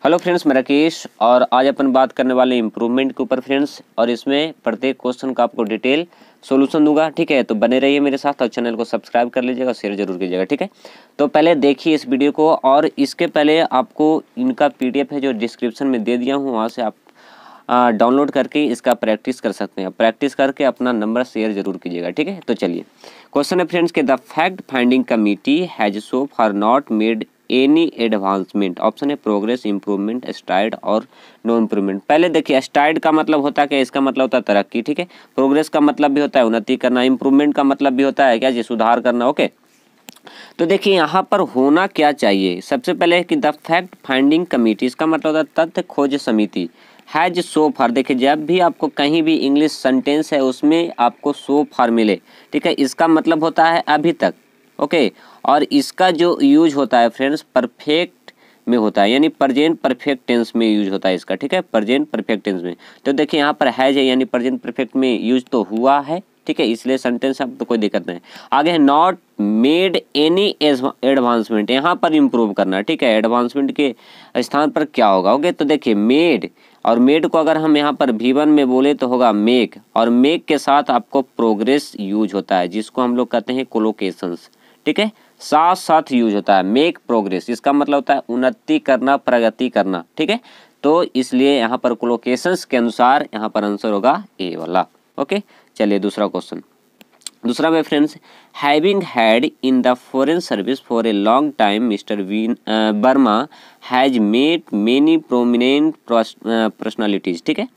Hello friends, मैं राकेश और आज अपन बात करने वाले इम्प्रूवमेंट के ऊपर फ्रेंड्स। और इसमें प्रत्येक क्वेश्चन का आपको डिटेल सॉल्यूशन दूंगा। ठीक है, तो बने रहिए मेरे साथ और चैनल को सब्सक्राइब कर लीजिएगा, शेयर जरूर कीजिएगा। ठीक है, तो पहले देखिए इस वीडियो को, और इसके पहले आपको इनका PDF है जो डिस्क्रिप्शन में दे दिया हूँ, वहाँ से आप डाउनलोड करके इसका प्रैक्टिस कर सकते हैं। प्रैक्टिस करके अपना नंबर शेयर जरूर कीजिएगा। ठीक है, तो चलिए क्वेश्चन है फ्रेंड्स के the fact finding committee has so far not made any advancement. Option है प्रोग्रेस, इंप्रूवमेंट, स्ट्राइड और नो इम्प्रूवमेंट। पहले देखिए स्ट्राइड का मतलब होता है क्या, इसका मतलब होता है तरक्की। ठीक है, प्रोग्रेस का मतलब भी होता है उन्नति करना, इंप्रूवमेंट का मतलब भी होता है क्या जी, सुधार करना। ओके, तो देखिए यहाँ पर होना क्या चाहिए, सबसे पहले कि द फैक्ट फाइंडिंग कमिटी, इसका मतलब होता है तथ्य खोज समिति। हैज सो फार, देखिए जब भी आपको कहीं भी इंग्लिश सेंटेंस है उसमें आपको सो फार मिले, ठीक है, इसका मतलब होता है अभी तक। ओके, और इसका जो यूज होता है फ्रेंड्स परफेक्ट में होता है, यानी प्रेजेंट परफेक्ट टेंस में यूज होता है इसका। ठीक है, प्रेजेंट परफेक्ट टेंस में। तो देखिए यहाँ पर हैज है यानी प्रेजेंट परफेक्ट में यूज तो हुआ है। ठीक है, इसलिए सेंटेंस अब तो कोई दिक्कत नहीं। आगे है नॉट मेड एनी एडवांसमेंट, यहाँ पर इम्प्रूव करना। ठीक है, एडवांसमेंट के स्थान पर क्या होगा। ओके, तो देखिए मेड, और मेड को अगर हम यहाँ पर V1 में बोले तो होगा मेक, और मेक के साथ आपको प्रोग्रेस यूज होता है जिसको हम लोग कहते हैं कोलोकेशंस। ठीक है, साथ साथ यूज होता है मेक प्रोग्रेस, इसका मतलब होता है उन्नति करना, प्रगति करना। ठीक है, तो इसलिए यहाँ पर कोलोकेशंस के अनुसार यहाँ पर आंसर होगा ए वाला। ओके, चलिए दूसरा क्वेश्चन। दूसरा में friends, having had in the foreign service for a long time mister Verma has met many prominent personalities. ठीक है,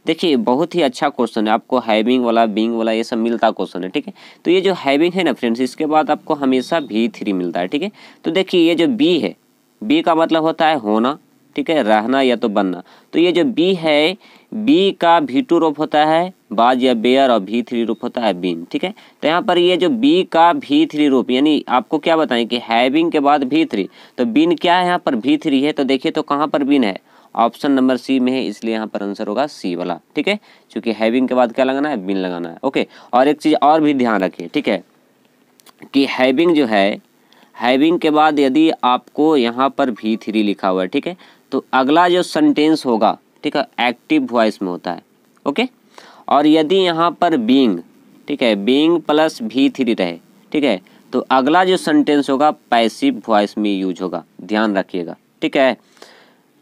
देखिए बहुत ही अच्छा क्वेश्चन है, आपको हैविंग वाला बीइंग वाला ये सब मिलता क्वेश्चन है। ठीक है, तो ये जो हैविंग है ना फ्रेंड्स, इसके बाद आपको हमेशा V3 मिलता है। ठीक है, तो देखिए ये जो बी है, बी का मतलब होता है होना, ठीक है, रहना या तो बनना। तो ये जो बी है, बी का V2 रूप होता है बाज या बेयर, और V3 रूप होता है बीन। ठीक है, तो यहाँ पर ये जो बी का V3 रूप, यानी आपको क्या बताएं कि हैविंग के बाद V3, तो बीन क्या है, यहाँ पर V3 है। तो देखिए तो कहाँ पर बीन है, ऑप्शन नंबर सी में है, इसलिए यहाँ पर आंसर होगा सी वाला। ठीक है, क्योंकि हैविंग के बाद क्या लगाना है, बीन लगाना है। ओके, और एक चीज़ और भी ध्यान रखिए, ठीक है, कि हैविंग जो है, हैविंग के बाद यदि आपको यहाँ पर V3 लिखा हुआ है, ठीक है, तो अगला जो सेंटेंस होगा, ठीक है, एक्टिव वॉइस में होता है। ओके, और यदि यहाँ पर बीइंग, ठीक है, बीइंग प्लस V3 रहे, ठीक है, तो अगला जो सेंटेंस होगा पैसिव वॉइस में यूज होगा, ध्यान रखिएगा। ठीक है,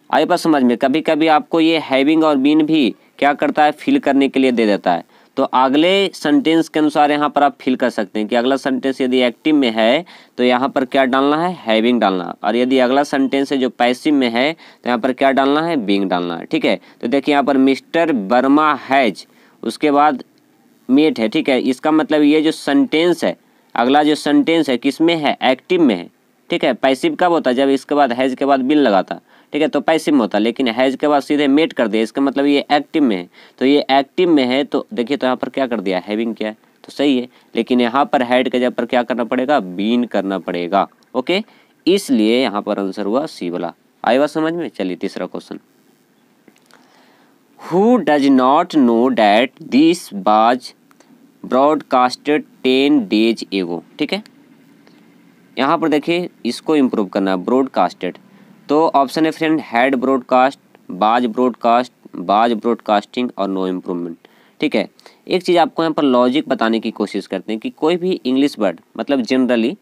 आई बात समझ में। कभी कभी आपको ये हैविंग और बीन भी क्या करता है, फिल करने के लिए दे देता है, तो अगले सेंटेंस के अनुसार यहाँ पर आप फिल कर सकते हैं कि अगला सेंटेंस यदि एक्टिव में है तो यहाँ पर क्या डालना है, हैविंग डालना, और यदि अगला सेंटेंस है जो पैसिव में है तो यहाँ पर क्या डालना है, बीइंग डालना है। ठीक है, तो देखिए यहाँ पर मिस्टर वर्मा हैज, उसके बाद मेट है। ठीक है, इसका मतलब ये जो सेंटेंस है, अगला जो सेंटेंस है किसमें है, एक्टिव में है। ठीक है, पैसिव कब होता है, जब इसके बाद हैज के बाद बिन लगाता। ठीक है, तो पैसिव में होता, लेकिन हैज के बाद सीधे मेट कर दिया, इसका मतलब ये एक्टिव में है। तो ये एक्टिव में है, तो देखिए तो यहाँ पर क्या कर दिया, हैविंग किया है, तो सही है। लेकिन यहाँ पर हैड के जगह पर क्या करना पड़ेगा, बीन करना पड़ेगा। ओके, इसलिए यहाँ पर आंसर हुआ सी वाला। आई बात समझ में। चलिए तीसरा question, who does not know that this was broadcasted 10 days एगो। ठीक है, यहाँ पर देखिए इसको इम्प्रूव करना है, ब्रॉडकास्टेड। तो ऑप्शन है फ्रेंड हैड ब्रॉडकास्ट, बाज ब्रॉडकास्ट, बाज ब्रॉडकास्टिंग और नो इम्प्रूवमेंट। ठीक है, एक चीज़ आपको यहाँ पर लॉजिक बताने की कोशिश करते हैं कि कोई भी इंग्लिश वर्ड, मतलब जनरली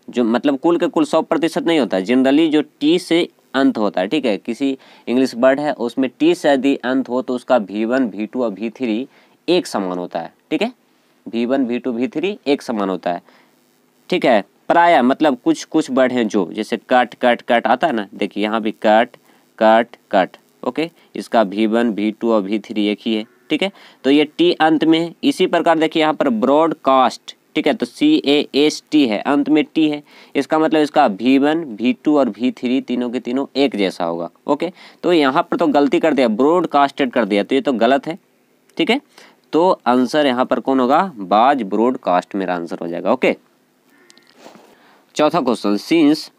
जो मतलब कुल के कुल 100% नहीं होता है, जनरली जो टी से अंत होता है। ठीक है, किसी इंग्लिश वर्ड है उसमें टी से यदि अंत हो तो उसका V1 V2 और V3 एक समान होता है। ठीक है, V1 V2 V3 एक समान होता है। ठीक है, प्राय मतलब कुछ कुछ वर्ड हैं जो, जैसे कट कट कट आता है ना, देखिए यहाँ भी कट कट कट। ओके, इसका V1 V2 और V3 एक ही है। ठीक है, तो ये टी अंत में है। इसी प्रकार देखिए यहाँ पर ब्रॉडकास्ट, ठीक है, तो CAST है, अंत में टी है, इसका मतलब इसका V1 V2 और V3 तीनों के तीनों एक जैसा होगा। ओके, तो यहाँ पर तो गलती कर दिया, ब्रॉडकास्टेड कर दिया, तो ये तो गलत है। ठीक है, तो आंसर यहाँ पर कौन होगा, बाज ब्रॉडकास्ट मेरा आंसर हो जाएगा। ओके, चौथा question, since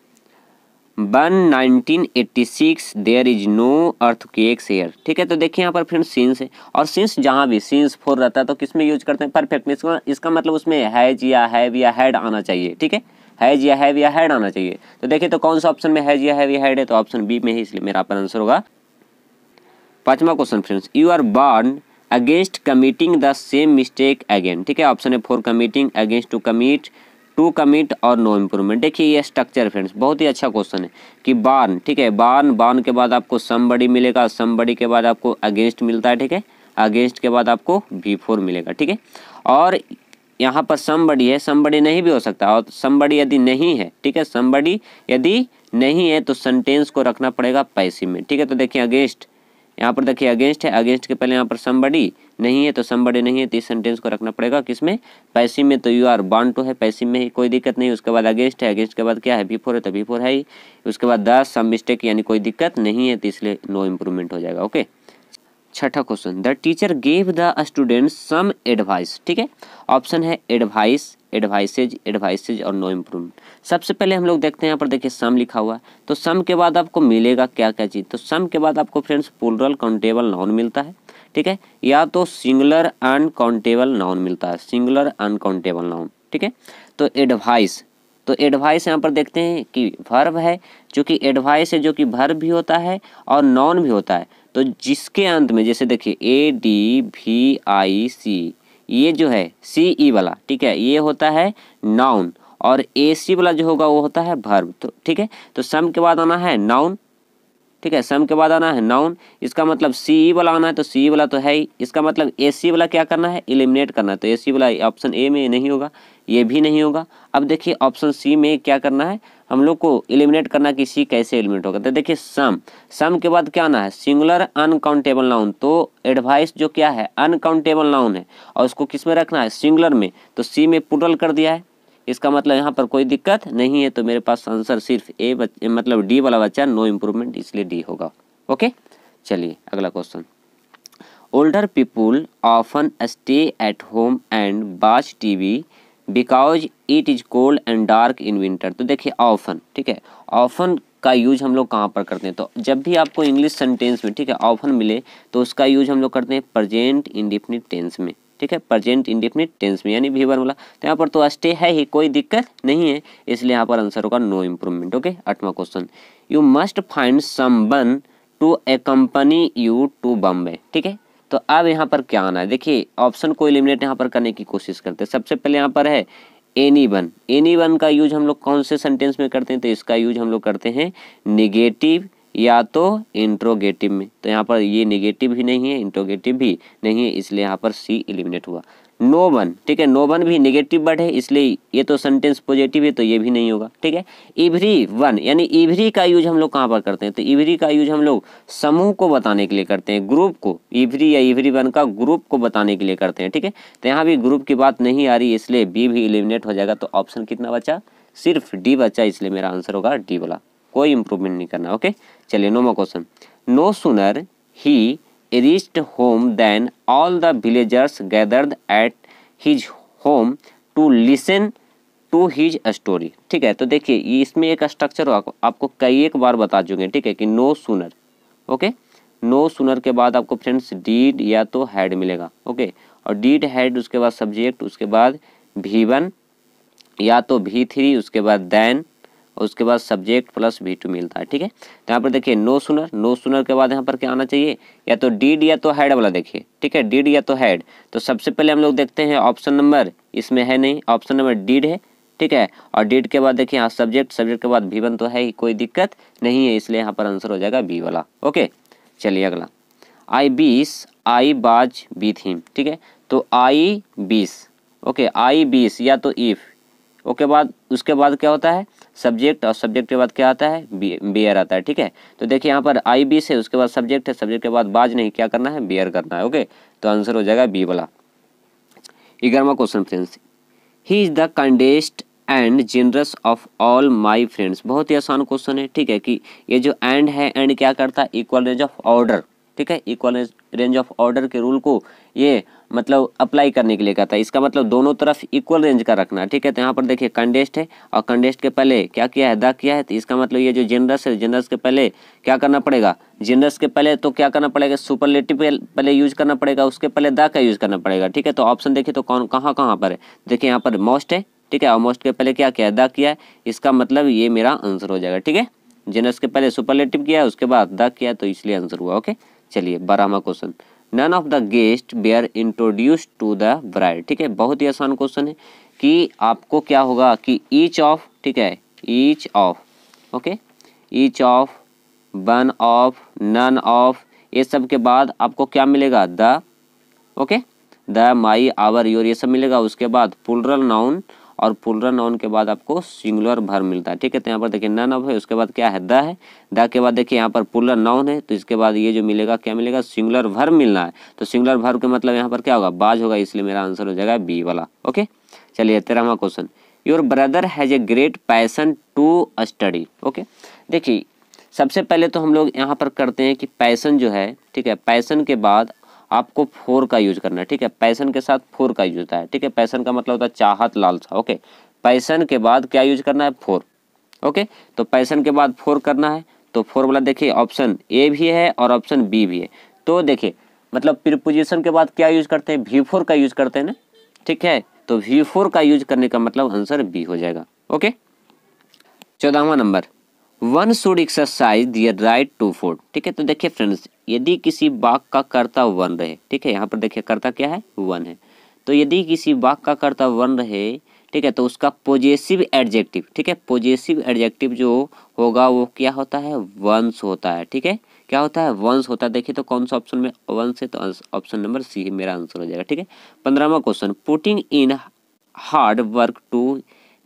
1986 there is no earthquakes here. ठीक है, तो देखिए यहाँ पर फ्रेंड्स सिंस है, और सिंस जहाँ भी सिंस फोर रहता है तो किस में यूज करते हैं, परफेक्ट में। इसका मतलब उसमें हैज या हैव या हैड आना चाहिए। ठीक है, हैज या हैव या हैड आना चाहिए। तो देखिए तो कौन सा ऑप्शन में हैज या हैव या हैड है, तो ऑप्शन बी में है, इसलिए मेरा पर आंसर होगा। पांचवा question friends, you are warn against committing the same mistake again. ठीक है, ऑप्शन है for committing, against to commit, to commit और नो इम्प्रूवमेंट। देखिए ये स्ट्रक्चर फ्रेंड्स बहुत ही अच्छा क्वेश्चन है कि बार्न, ठीक है, बार्न के बाद आपको समबडी मिलेगा, समबडी के बाद आपको अगेंस्ट मिलता है, ठीक है, अगेंस्ट के बाद आपको बिफोर मिलेगा, ठीक है। और यहाँ पर समबडी है, समबडी नहीं भी हो सकता, और समबडी यदि नहीं है, ठीक है, समबडी यदि नहीं है तो सेंटेंस को रखना पड़ेगा पैसिव में, ठीक है। तो देखिए अगेंस्ट, यहाँ पर देखिए अगेंस्ट है, अगेंस्ट के पहले यहाँ पर समबडी नहीं है, तो समबडी नहीं है तो इस सेंटेंस को रखना पड़ेगा किसमें, पैसिव में। तो यू आर बार्न टू है पैसिव में ही, कोई दिक्कत नहीं। उसके बाद अगेंस्ट है, अगेंस्ट के बाद क्या है, बिफोर है, तो बिफोर है ही। उसके बाद द सम मिस्टेक यानी कोई दिक्कत नहीं है, तो इसलिए नो इम्प्रूवमेंट हो जाएगा। ओके, छठा question, the teacher gave the students some advice. ठीक है, ऑप्शन है एडवाइस, एडवाइसेज और नो इम्प्रूवमेंट। सबसे पहले हम लोग देखते हैं यहाँ पर देखिए सम लिखा हुआ है, तो सम के बाद आपको मिलेगा क्या क्या चीज़, तो सम के बाद आपको फ्रेंड्स प्लूरल काउंटेबल नाउन मिलता है, ठीक है, या तो सिंगुलर अनकाउंटेबल नाउन मिलता है, सिंगुलर अनकाउंटेबल नाउन, ठीक है। तो एडवाइस, तो एडवाइस यहाँ पर देखते हैं कि वर्ब है, जो कि एडवाइस है जो कि वर्ब भी होता है और नाउन भी होता है। तो जिसके अंत में जैसे देखिए ADVIC, ये जो है CE वाला, ठीक है, ये होता है नाउन, और AC वाला जो होगा वो होता है वर्ब। तो ठीक है, तो सम के बाद आना है नाउन, ठीक है, सम के बाद आना है नाउन, इसका मतलब CE वाला आना है, तो CE वाला तो है ही, इसका मतलब AC वाला क्या करना है, एलिमिनेट करना है, तो AC वाला ऑप्शन ए में नहीं होगा, ये भी नहीं होगा। अब देखिए ऑप्शन सी में क्या करना है, हम लोग को एलिमिनेट करना कि सी कैसे एलिमिनेट होगा। तो देखिए सम के बाद क्या आना है, सिंगुलर अनकाउंटेबल नाउन, तो एडवाइस जो क्या है अनकाउंटेबल नाउन है, और उसको किस में रखना है, सिंगुलर में, तो सी में प्लूरल कर दिया है, इसका मतलब यहाँ पर कोई दिक्कत नहीं है। तो मेरे पास आंसर सिर्फ ए मतलब डी वाला बच्चा, नो इम्प्रूवमेंट, इसलिए डी होगा। ओके, चलिए अगला question, older people often stay at home and watch TV because it is cold and dark in winter. तो देखिए ऑफन, ठीक है, ऑफन का यूज हम लोग कहाँ पर करते हैं, तो जब भी आपको इंग्लिश सेंटेंस में, ठीक है, ऑफन मिले तो उसका यूज हम लोग करते हैं प्रेजेंट इंडेफिनिट टेंस में, ठीक है, प्रेजेंट इंडेफिनिट टेंस में, यानी V1 वाला। तो यहाँ पर तो स्टे है ही, कोई दिक्कत नहीं है, इसलिए यहाँ पर आंसर होगा नो इम्प्रूवमेंट। ओके, आठवां question, you must find someone to accompany you to Bombay. ठीक है, तो अब यहाँ पर क्या आना है, देखिए ऑप्शन को एलिमिनेट यहाँ पर करने की कोशिश करते हैं। सबसे पहले यहाँ पर है एनीवन का यूज हम लोग कौन से सेंटेंस में करते हैं, तो इसका यूज हम लोग करते हैं निगेटिव या तो इंट्रोगेटिव में। तो यहाँ पर ये निगेटिव भी नहीं है, इंट्रोगेटिव भी नहीं है, इसलिए यहाँ पर सी एलिमिनेट हुआ। नो वन, ठीक है, नो वन भी निगेटिव वर्ड है, इसलिए ये तो सेंटेंस पॉजिटिव है, तो ये भी नहीं होगा। ठीक है, एवरी वन, यानी एवरी का यूज हम लोग कहाँ पर करते हैं, तो एवरी का यूज हम लोग समूह को बताने के लिए करते हैं, ग्रुप को, एवरी या एवरी वन का ग्रुप को बताने के लिए करते हैं। ठीक है, तो यहाँ भी ग्रुप की बात नहीं आ रही, इसलिए बी भी एलिमिनेट हो जाएगा। तो ऑप्शन कितना बचा, सिर्फ डी बचा, इसलिए मेरा आंसर होगा डी वाला, कोई इंप्रूवमेंट नहीं करना। ओके, चलिए नौवां question, no sooner he reached home then all the villagers gathered at his home to listen to his story. ठीक है, तो देखिए इसमें एक स्ट्रक्चर आपको कई एक बार बता चुके हैं, ठीक है, कि no sooner, okay, no sooner के बाद आपको फ्रेंड्स डीड या तो हैड मिलेगा। ओके, और डीड हैड, उसके बाद सब्जेक्ट, उसके बाद V1 या तो V3, उसके बाद देन, उसके बाद सब्जेक्ट प्लस V2 मिलता है। ठीक है, तो यहाँ पर देखिए नो सूनर के बाद यहाँ पर क्या आना चाहिए, या तो डीड या तो हैड वाला, देखिए, ठीक है, डीड या तो हैड। तो सबसे पहले हम लोग देखते हैं ऑप्शन नंबर, इसमें है नहीं, ऑप्शन नंबर डीड है, ठीक है, और डीड के बाद देखिए यहाँ सब्जेक्ट के बाद V1 तो है ही, कोई दिक्कत नहीं है, इसलिए यहाँ पर आंसर हो जाएगा बी वाला। ओके, चलिए अगला, आई बाज विथ हिम। ठीक है, तो आई 20, ओके, आई 20 या तो इफ, ओके, बाद उसके बाद क्या होता है सब्जेक्ट, और सब्जेक्ट के बाद क्या आता है बियर आता है। ठीक है, तो देखिए यहाँ पर आई 20 है, उसके बाद सब्जेक्ट है, सब्जेक्ट के बाद बाज नहीं, क्या करना है, बियर करना है। ओके, तो आंसर हो जाएगा बी वाला। 11वां question friends, he is the kindest and generous of all my friends. बहुत ही आसान क्वेश्चन है, ठीक है, कि ये जो एंड है, एंड क्या करता है, इक्वल रेंज ऑफ ऑर्डर, ठीक है, इक्वल रेंज ऑफ ऑर्डर के रूल को ये मतलब अप्लाई करने के लिए कहता है। इसका मतलब दोनों तरफ इक्वल रेंज का रखना है। ठीक है, तो यहाँ पर देखिए कंडेस्ट है, और कंडेस्ट के पहले क्या किया है, द किया है, तो इसका मतलब ये जो जेनरस है, जेनरस के पहले क्या करना पड़ेगा, जेनरस के पहले तो क्या करना पड़ेगा, सुपरलेटिव पहले यूज करना पड़ेगा, उसके पहले द का यूज करना पड़ेगा। ठीक है, तो ऑप्शन देखिए तो कौन कहाँ पर है, देखिए यहाँ पर मोस्ट है, ठीक है, ऑलमोस्ट के पहले क्या किया, द किया है, इसका मतलब ये मेरा आंसर हो जाएगा। ठीक है, जेनस के पहले सुपरलेटिव किया, उसके बाद द किया, तो इसलिए आंसर हुआ। ओके, चलिए 12वां question, none of the guest were introduced to the bride. ठीक है, बहुत ही आसान क्वेश्चन है कि आपको क्या होगा कि ईच ऑफ, ठीक है, each of, okay, each of, one of, none of, ये सब के बाद आपको क्या मिलेगा, the, okay, the, my, our, your, ये सब मिलेगा। उसके बाद प्लूरल नाउन, और प्लूरल नाउन के बाद आपको सिंगुलर वर्ब मिलता है। ठीक है, तो यहाँ पर देखिए नन ऑफ है, उसके बाद क्या है, द है, द के बाद देखिए यहाँ पर प्लूरल नाउन है, तो इसके बाद ये जो मिलेगा क्या मिलेगा, सिंगुलर वर्ब मिलना है। तो सिंगुलर वर्ब का मतलब यहाँ पर क्या होगा, बाज होगा, इसलिए मेरा आंसर हो जाएगा बी वाला। ओके, चलिए 13वां question, your brother has a great passion to study. Okay, देखिए सबसे पहले तो हम लोग यहाँ पर करते हैं कि पैशन जो है, ठीक है, पैशन के बाद आपको फोर का यूज करना है। ठीक है, पैशन के साथ फोर का यूज होता है। ठीक है, पैशन का मतलब होता है चाहत, लालसा। ओके, पैशन के बाद क्या यूज करना है, फोर। ओके, तो पैशन के बाद फोर करना है, तो फोर वाला देखिए ऑप्शन ए भी है और ऑप्शन बी भी है। तो देखिए मतलब प्रीपोजिशन के बाद क्या यूज करते हैं, V4 का यूज करते हैं ना। ठीक है, तो V4 का यूज करने का मतलब आंसर बी हो जाएगा। ओके, 14वां number, one should exercise their right to food. ठीक है, तो देखिए फ्रेंड्स, यदि किसी वाक्य का कर्ता वन रहे, ठीक है, यहाँ पर देखिए कर्ता क्या है, वन है, तो यदि किसी वाक्य का कर्ता वन रहे, ठीक है, तो उसका पॉजेसिव एडजेक्टिव, ठीक है, पॉजेसिव एडजेक्टिव जो होगा वो क्या होता है, वंस होता है। ठीक है, क्या होता है, वंस होता है। देखिए तो कौन सा ऑप्शन में वंस है, तो ऑप्शन नंबर सी मेरा आंसर हो जाएगा। ठीक है, 15वां question, putting in hard work to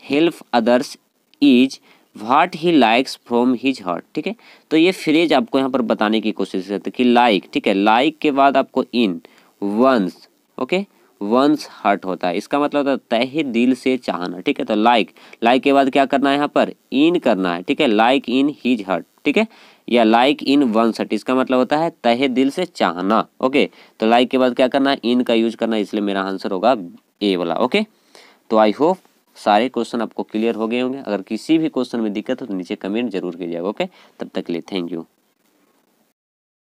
help others is what he likes from his heart. ठीक है, तो ये फ्रेज आपको यहाँ पर बताने की कोशिश करते हैं कि लाइक, ठीक है, लाइक के बाद आपको इन, वंस, ओके, वंस हर्ट होता है, इसका मतलब होता है तहे दिल से चाहना। ठीक है, तो लाइक, लाइक के बाद क्या करना है, यहाँ पर इन करना है। ठीक है, लाइक इन हिज हर्ट, ठीक है, या लाइक इन वंस हर्ट, इसका मतलब होता है तहे दिल से चाहना। ओके, तो लाइक के बाद क्या करना है, इन का यूज करना है, इसलिए मेरा आंसर होगा ए वाला। ओके, तो आई होप सारे क्वेश्चन आपको क्लियर हो गए होंगे। अगर किसी भी क्वेश्चन में दिक्कत हो तो नीचे कमेंट जरूर कीजिएगा। ओके, तब तक के लिए थैंक यू।